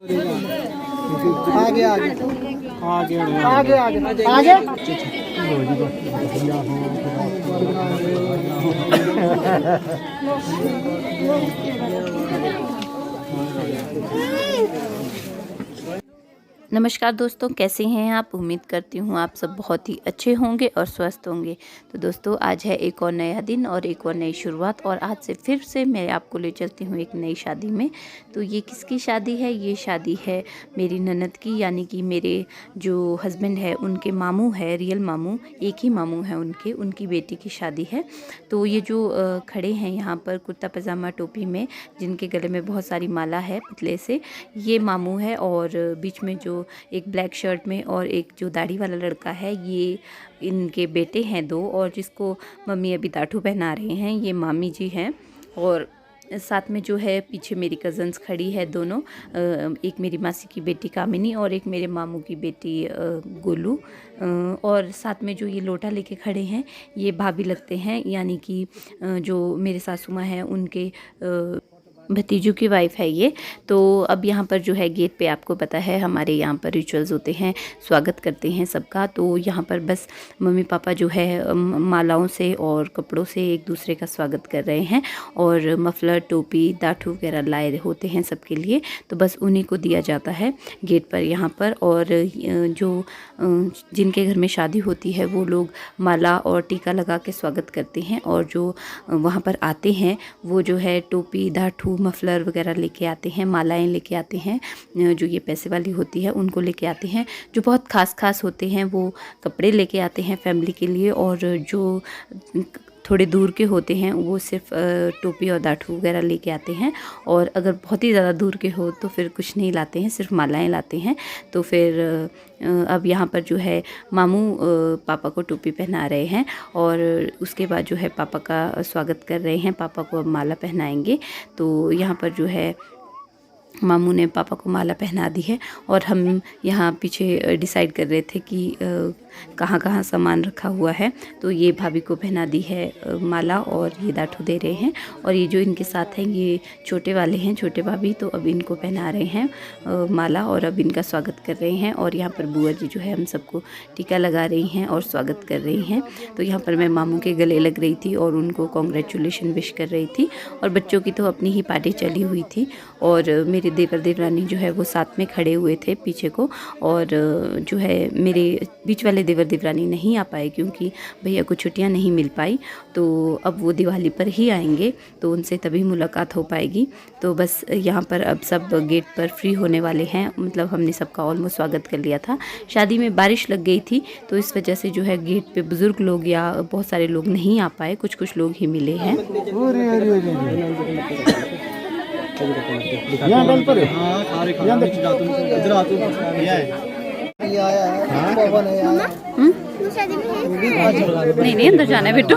आगे आगे आगे आगे आगे आगे नमस्कार दोस्तों, कैसे हैं आप। उम्मीद करती हूँ आप सब बहुत ही अच्छे होंगे और स्वस्थ होंगे। तो दोस्तों, आज है एक और नया दिन और एक और नई शुरुआत, और आज से फिर से मैं आपको ले चलती हूँ एक नई शादी में। तो ये किसकी शादी है? ये शादी है मेरी ननद की, यानी कि मेरे जो हस्बैंड है उनके मामू है, रियल मामू, एक ही मामू है उनकी बेटी की शादी है। तो ये जो खड़े हैं यहाँ पर कुर्ता पजामा टोपी में, जिनके गले में बहुत सारी माला है पतले से, ये मामू है। और बीच में जो एक ब्लैक शर्ट में और एक जो दाढ़ी वाला लड़का है, ये इनके बेटे हैं दो, और जिसको मम्मी अभी दाढ़ू पहना रहे हैं ये मामी जी हैं। और साथ में जो है पीछे मेरी कज़न्स खड़ी है दोनों, एक मेरी मासी की बेटी कामिनी और एक मेरे मामू की बेटी गोलू। और साथ में जो ये लोटा लेके खड़े हैं ये भाभी लगते हैं, यानी कि जो मेरे सासू माँ हैं उनके भतीजों की वाइफ है ये। तो अब यहाँ पर जो है गेट पे, आपको पता है हमारे यहाँ पर रिचुअल्स होते हैं, स्वागत करते हैं सबका। तो यहाँ पर बस मम्मी पापा जो है मालाओं से और कपड़ों से एक दूसरे का स्वागत कर रहे हैं, और मफलर टोपी दाठू वगैरह लाए होते हैं सबके लिए। तो बस उन्हीं को दिया जाता है गेट पर यहाँ पर। और जो जिनके घर में शादी होती है वो लोग माला और टीका लगा के स्वागत करते हैं, और जो वहाँ पर आते हैं वो जो है टोपी दाठू मफलर वगैरह लेके आते हैं, मालाएं लेके आते हैं, जो ये पैसे वाली होती है उनको लेके आते हैं। जो बहुत खास होते हैं वो कपड़े लेके आते हैं फैमिली के लिए, और जो थोड़े दूर के होते हैं वो सिर्फ टोपी और दाठू वगैरह लेके आते हैं। और अगर बहुत ही ज़्यादा दूर के हो तो फिर कुछ नहीं लाते हैं, सिर्फ मालाएं लाते हैं। तो फिर अब यहाँ पर जो है मामू पापा को टोपी पहना रहे हैं, और उसके बाद जो है पापा का स्वागत कर रहे हैं, पापा को अब माला पहनाएंगे। तो यहाँ पर जो है मामू ने पापा को माला पहना दी है, और हम यहाँ पीछे डिसाइड कर रहे थे कि कहाँ कहाँ सामान रखा हुआ है। तो ये भाभी को पहना दी है माला, और ये दाठू दे रहे हैं। और ये जो इनके साथ हैं ये छोटे वाले हैं, छोटे भाभी, तो अब इनको पहना रहे हैं माला, और अब इनका स्वागत कर रहे हैं। और यहाँ पर बुआ जी जो है हम सबको टीका लगा रही हैं और स्वागत कर रही हैं। तो यहाँ पर मैं मामू के गले लग रही थी और उनको कॉन्ग्रेचुलेशन विश कर रही थी, और बच्चों की तो अपनी ही पार्टी चली हुई थी। और मेरे देवर देवरानी जो है वो साथ में खड़े हुए थे पीछे को, और जो है मेरे बीच वाले देवर देवरानी नहीं आ पाए क्योंकि भैया को छुट्टियां नहीं मिल पाई। तो अब वो दिवाली पर ही आएंगे, तो उनसे तभी मुलाकात हो पाएगी। तो बस यहाँ पर अब सब गेट पर फ्री होने वाले हैं, मतलब हमने सबका ऑलमोस्ट स्वागत कर लिया था। शादी में बारिश लग गई थी, तो इस वजह से जो है गेट पे बुज़ुर्ग लोग या बहुत सारे लोग नहीं आ पाए, कुछ लोग ही मिले हैं। यहाँ डल पर इधर आ तू ये आया है पवन है यहाँ। नहीं अंदर जाना है बेटू।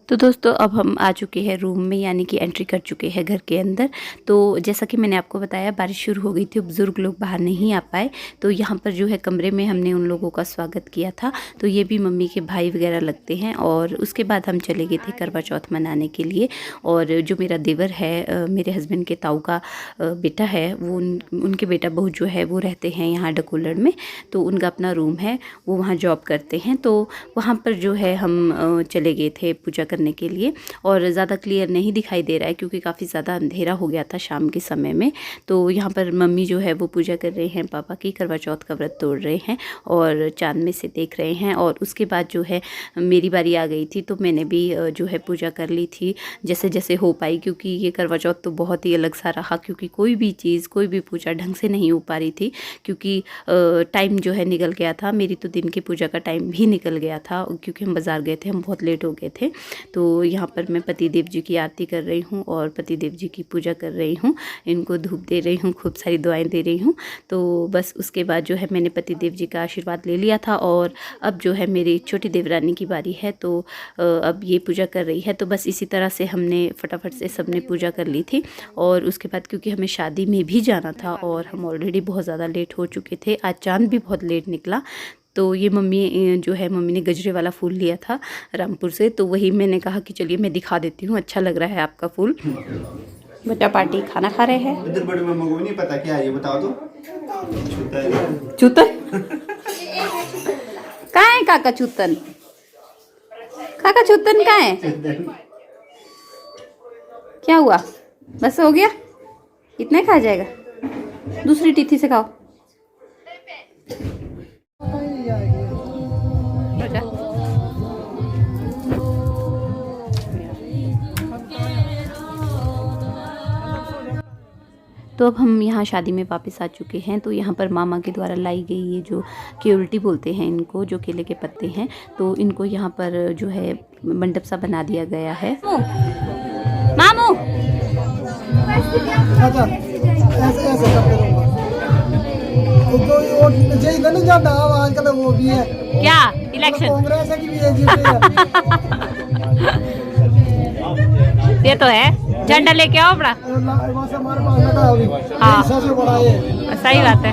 तो दोस्तों, अब हम आ चुके हैं रूम में, यानी कि एंट्री कर चुके हैं घर के अंदर। तो जैसा कि मैंने आपको बताया बारिश शुरू हो गई थी, बुज़ुर्ग लोग बाहर नहीं आ पाए, तो यहाँ पर जो है कमरे में हमने उन लोगों का स्वागत किया था। तो ये भी मम्मी के भाई वगैरह लगते हैं। और उसके बाद हम चले गए थे करवा चौथ मनाने के लिए। और जो मेरा देवर है, मेरे हस्बैंड के ताऊ का बेटा है, वो उनके बेटा बहू जो है वो रहते हैं यहाँ डकोलड़ में। तो उनका अपना रूम है, वो वहाँ जॉब करते हैं। तो वहाँ पर जो है हम चले गए थे पूजा करने के लिए। और ज़्यादा क्लियर नहीं दिखाई दे रहा है क्योंकि काफ़ी ज़्यादा अंधेरा हो गया था शाम के समय में। तो यहाँ पर मम्मी जो है वो पूजा कर रहे हैं, पापा की करवा चौथ का व्रत तोड़ रहे हैं और चांद में से देख रहे हैं। और उसके बाद जो है मेरी बारी आ गई थी, तो मैंने भी जो है पूजा कर ली थी जैसे जैसे हो पाई, क्योंकि ये करवा चौथ तो बहुत ही अलग सा रहा, क्योंकि कोई भी चीज़ कोई भी पूजा ढंग से नहीं हो पा रही थी, क्योंकि टाइम जो है निकल गया था। मेरी तो दिन की पूजा का टाइम भी निकल गया था क्योंकि हम बाज़ार गए थे, हम बहुत लेट हो गए थे। तो यहाँ पर मैं पति देव जी की आरती कर रही हूँ और पति देव जी की पूजा कर रही हूँ, इनको धूप दे रही हूँ, खूब सारी दुआएं दे रही हूँ। तो बस उसके बाद जो है मैंने पति देव जी का आशीर्वाद ले लिया था और अब जो है मेरी छोटी देवरानी की बारी है, तो अब ये पूजा कर रही है। तो बस इसी तरह से हमने फटाफट से सबने पूजा कर ली थी। और उसके बाद क्योंकि हमें शादी में भी जाना था और हम ऑलरेडी बहुत ज़्यादा लेट हो चुके थे, आज चाँद भी बहुत लेट निकला, तो ये मम्मी ने गजरे वाला फूल लिया था रामपुर से, तो वही मैंने कहा कि चलिए मैं दिखा देती हूँ, अच्छा लग रहा है आपका फूल। बच्चा पार्टी खाना खा रहे हैं। इधर बड़े मम्मा को नहीं पता क्या है ये, बताओ तो। चूतन कहाँ है काका? चूतन काका, चूतन कहाँ है? क्या हुआ? बस हो गया, इतना खा जाएगा? दूसरी टीथी से खाओ। तो अब हम यहाँ शादी में वापस आ चुके हैं। तो यहाँ पर मामा के द्वारा लाई गई ये जो केवल्टी बोलते हैं इनको, जो केले के पत्ते हैं, तो इनको यहाँ पर जो है मंडप सा बना दिया गया है। मामू वो भी है क्या इलेक्शन कांग्रेस की भी है ये तो है, झंडा लेके आओ बड़ा। हमारे पास लगा अभी। हाँ। सबसे बड़ा ये सही बात है।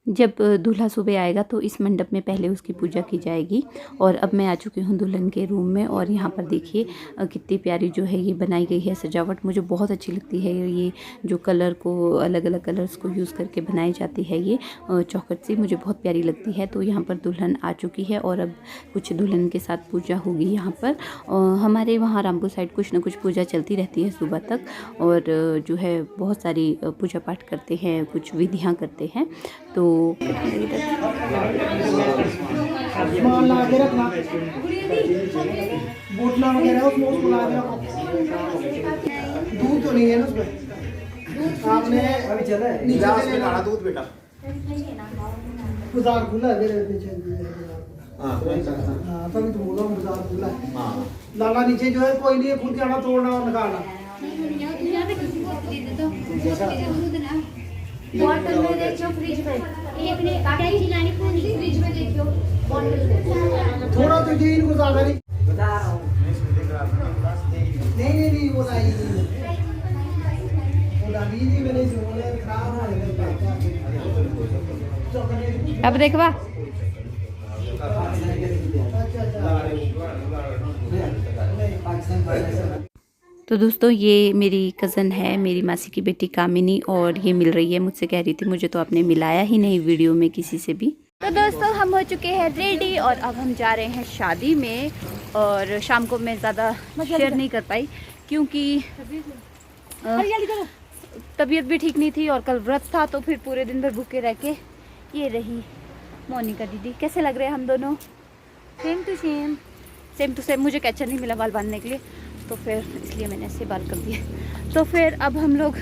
जब दूल्हा सुबह आएगा तो इस मंडप में पहले उसकी पूजा की जाएगी। और अब मैं आ चुकी हूँ दुल्हन के रूम में और यहाँ पर देखिए कितनी प्यारी जो है ये बनाई गई है सजावट। मुझे बहुत अच्छी लगती है ये जो कलर को, अलग अलग कलर्स को यूज़ करके बनाई जाती है ये चौखट सी, मुझे बहुत प्यारी लगती है। तो यहाँ पर दुल्हन आ चुकी है और अब कुछ दुल्हन के साथ पूजा होगी यहाँ पर। हमारे वहाँ रामपुर साइड कुछ ना कुछ पूजा चलती रहती है सुबह तक, और जो है बहुत सारी पूजा पाठ करते हैं, कुछ विधियाँ करते हैं। तो सामान ला के रखना, बोतला वगैरह उसमें उसको ला के रखो। दूध तो नहीं है ना उसमें, आपने अभी चला है नीचे से लाना दूध बेटा। बाजार खुला है मेरे पीछे। हाँ तभी तो बोला हूँ बाजार खुला है। लाला नीचे जो है कोई नहीं है, खुद के आना तोड़ना और निकालना। बॉटल में देखो, फ्रिज में एक ने काटी चिलानी फ्रिज में देखो बॉटल थोड़ा तो जी इनको ज्यादा नहीं बता रहा हूँ। नहीं वो नहीं वो डाली थी मैंने, इसमें खराब हो गया। अब देखवा तो दोस्तों ये मेरी कज़न है, मेरी मासी की बेटी कामिनी, और ये मिल रही है मुझसे, कह रही थी मुझे तो आपने मिलाया ही नहीं वीडियो में किसी से भी। तो दोस्तों हम हो चुके हैं रेडी और अब हम जा रहे हैं शादी में। और शाम को मैं ज़्यादा शेयर नहीं कर पाई क्योंकि तबीयत भी ठीक नहीं थी और कल व्रत था, तो फिर पूरे दिन भर भूखे रह के। ये रही मोनिका दीदी। कैसे लग रहे हैं हम दोनों? Same to same. मुझे कैचर नहीं मिला बाल बांधने के लिए, तो फिर इसलिए मैंने ऐसे बाल कर दिए। तो फिर अब हम लोग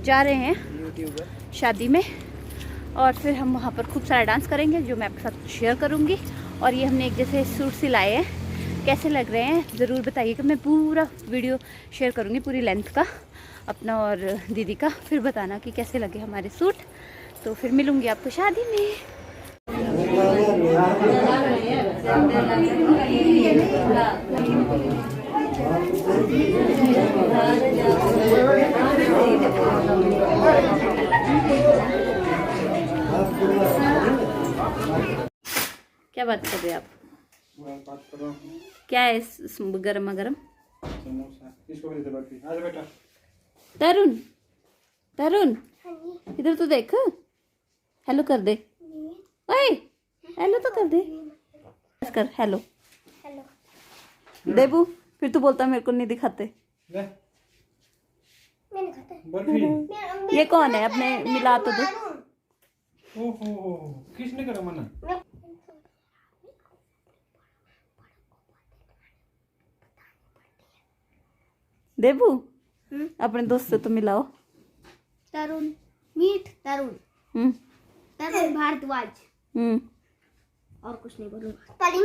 जा रहे हैं शादी में और फिर हम वहाँ पर खूब सारा डांस करेंगे जो मैं आपके साथ शेयर करूँगी। और ये हमने एक जैसे सूट सिलाए हैं, कैसे लग रहे हैं ज़रूर बताइएगा। मैं पूरा वीडियो शेयर करूँगी पूरी लेंथ का अपना और दीदी का, फिर बताना कि कैसे लगे हमारे सूट। तो फिर मिलूँगी आपको शादी में। क्या बात कर रहे हैं आप? बात कर रहा हूँ। क्या है गरमा गरम? इसको भी दे बाकी। आ जा बेटा। तरुण इधर तो देख, हेलो कर दे। ओए हेलो तो कर दे, कर हेलो। देबू फिर तू बोलता मेरे को नहीं दिखाते। ये कौन है? अपने मिला तो दो। ओहो किसने करा मना? देबू अपने दोस्त से तो मिलाओ। तरुण भारद्वाज और कुछ नहीं बोलूँगा,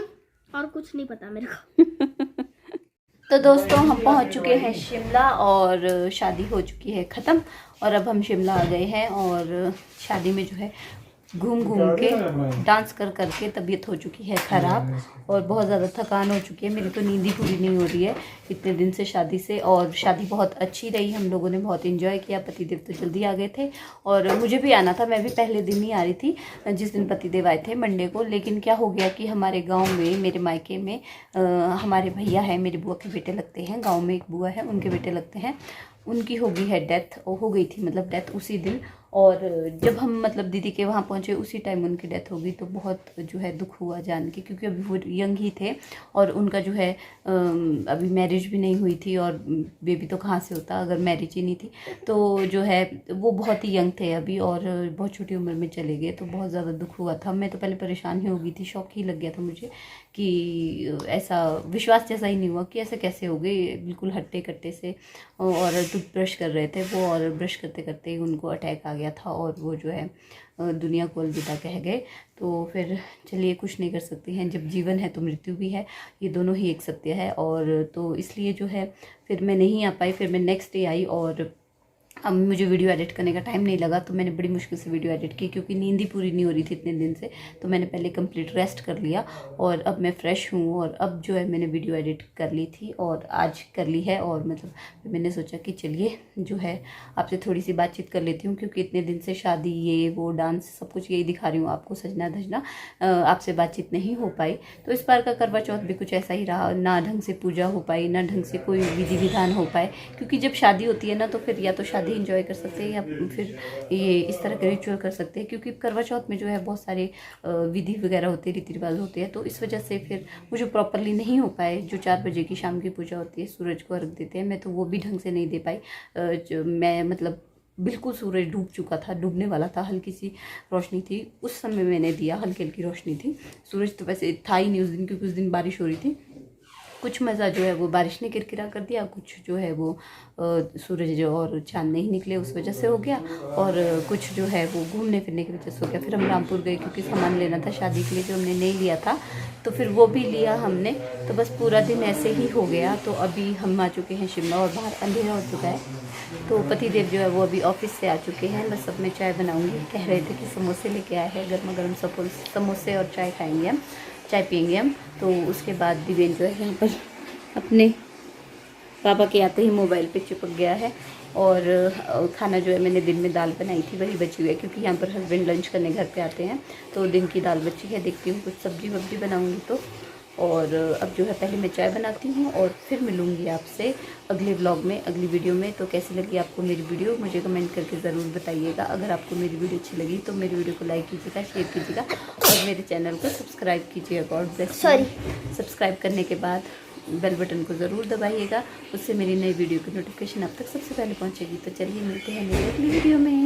और कुछ नहीं पता मेरे को। तो दोस्तों हम पहुंच चुके हैं शिमला और शादी हो चुकी है ख़त्म और अब हम शिमला आ गए हैं और शादी में जो है घूम घूम के डांस कर करके तबीयत हो चुकी है ख़राब और बहुत ज़्यादा थकान हो चुकी है। मेरी तो नींद ही पूरी नहीं हो रही है इतने दिन से शादी से। और शादी बहुत अच्छी रही, हम लोगों ने बहुत एंजॉय किया। पतिदेव तो जल्दी आ गए थे और मुझे भी आना था, मैं भी पहले दिन ही आ रही थी जिस दिन पतिदेव आए थे मंडे को। लेकिन क्या हो गया कि हमारे गाँव में, मेरे मायके में हमारे भैया है, मेरी बुआ के बेटे लगते हैं। गाँव में एक बुआ है, उनके बेटे लगते हैं, उनकी हो गई है डेथ, हो गई थी मतलब डेथ उसी दिन। और जब हम मतलब दीदी के वहाँ पहुँचे उसी टाइम उनकी डेथ हो गई। तो बहुत जो है दुख हुआ जान के, क्योंकि अभी वो यंग ही थे और उनका जो है अभी मैरिज भी नहीं हुई थी और बेबी तो कहाँ से होता अगर मैरिज ही नहीं थी। तो जो है वो बहुत ही यंग थे अभी और बहुत छोटी उम्र में चले गए। तो बहुत ज़्यादा दुख हुआ था। मैं तो पहले परेशान ही हो गई थी, शौक ही लग गया था मुझे कि ऐसा विश्वास जैसा ही नहीं हुआ कि ऐसे कैसे हो गए। बिल्कुल हट्टे कट्टे से और टूथब्रश कर रहे थे वो और ब्रश करते करते ही उनको अटैक आ गया था और वो जो है दुनिया को अलविदा कह गए। तो फिर चलिए कुछ नहीं कर सकते हैं, जब जीवन है तो मृत्यु भी है, ये दोनों ही एक सत्य है। और तो इसलिए जो है फिर मैं नहीं आ पाई। फिर मैं नेक्स्ट डे आई और अब मुझे वीडियो एडिट करने का टाइम नहीं लगा। तो मैंने बड़ी मुश्किल से वीडियो एडिट की क्योंकि नींद ही पूरी नहीं हो रही थी इतने दिन से। तो मैंने पहले कंप्लीट रेस्ट कर लिया और अब मैं फ़्रेश हूँ और अब जो है मैंने वीडियो एडिट कर ली थी और आज कर ली है। और मतलब मैंने सोचा कि चलिए जो है आपसे थोड़ी सी बातचीत कर लेती हूँ, क्योंकि इतने दिन से शादी, ये वो, डांस, सब कुछ यही दिखा रही हूँ आपको, सजना धजना, आपसे बातचीत नहीं हो पाई। तो इस बार का करवा चौथ भी कुछ ऐसा ही रहा, ना ढंग से पूजा हो पाई, ना ढंग से कोई विधि विधान हो पाए। क्योंकि जब शादी होती है ना तो फिर या तो शादी एंजॉय कर सकते हैं या फिर ये इस तरह के रिचुअल कर सकते हैं। क्योंकि करवा चौथ में जो है बहुत सारे विधि वगैरह होते हैं, रीति रिवाज होते हैं। तो इस वजह से फिर मुझे प्रॉपरली नहीं हो पाए। जो 4 बजे की शाम की पूजा होती है, सूरज को अर्घ देते हैं, मैं तो वो भी ढंग से नहीं दे पाई। मैं मतलब बिल्कुल सूरज डूब चुका था, डूबने वाला था, हल्की सी रोशनी थी उस समय मैंने दिया, हल्की हल्की रोशनी थी। सूरज तो वैसे था ही नहीं उस दिन, क्योंकि उस दिन बारिश हो रही थी। कुछ मज़ा जो है वो बारिश ने किरकिरा कर दिया, कुछ जो है वो सूरज जो और चांद नहीं निकले उस वजह से हो गया, और कुछ जो है वो घूमने फिरने की वजह से हो गया। फिर हम रामपुर गए क्योंकि सामान लेना था शादी के लिए जो हमने नहीं लिया था, तो फिर वो भी लिया हमने। तो बस पूरा दिन ऐसे ही हो गया। तो अभी हम आ चुके हैं शिमला और बाहर अंधेरा हो चुका है। तो पतिदेव जो है वो अभी ऑफिस से आ चुके हैं। बस अब मैं चाय बनाऊँगी। कह रहे थे कि समोसे लेके आए हैं, गर्मा गर्म समोसे और चाय खाएँगे हम, चाय पियेंगे हम। तो उसके बाद दिवेन जो है यहाँ पर अपने पापा के आते ही मोबाइल पे चिपक गया है। और खाना जो है मैंने दिन में दाल बनाई थी वही बची हुई है, क्योंकि यहाँ पर हस्बैंड लंच करने घर पे आते हैं। तो दिन की दाल बची है, देखती हूँ कुछ सब्जी वब्जी बनाऊँगी तो। और अब जो है पहले मैं चाय बनाती हूँ और फिर मिलूँगी आपसे अगले व्लॉग में, अगली वीडियो में। तो कैसी लगी आपको मेरी वीडियो मुझे कमेंट करके ज़रूर बताइएगा। अगर आपको मेरी वीडियो अच्छी लगी तो मेरी वीडियो को लाइक कीजिएगा, शेयर कीजिएगा और मेरे चैनल को सब्सक्राइब कीजिएगा। और सब्सक्राइब करने के बाद बेल बटन को ज़रूर दबाइएगा, उससे मेरी नई वीडियो की नोटिफिकेशन आप तक सबसे पहले पहुँचेगी। तो चलिए मिलते हैं मेरी अगली वीडियो में।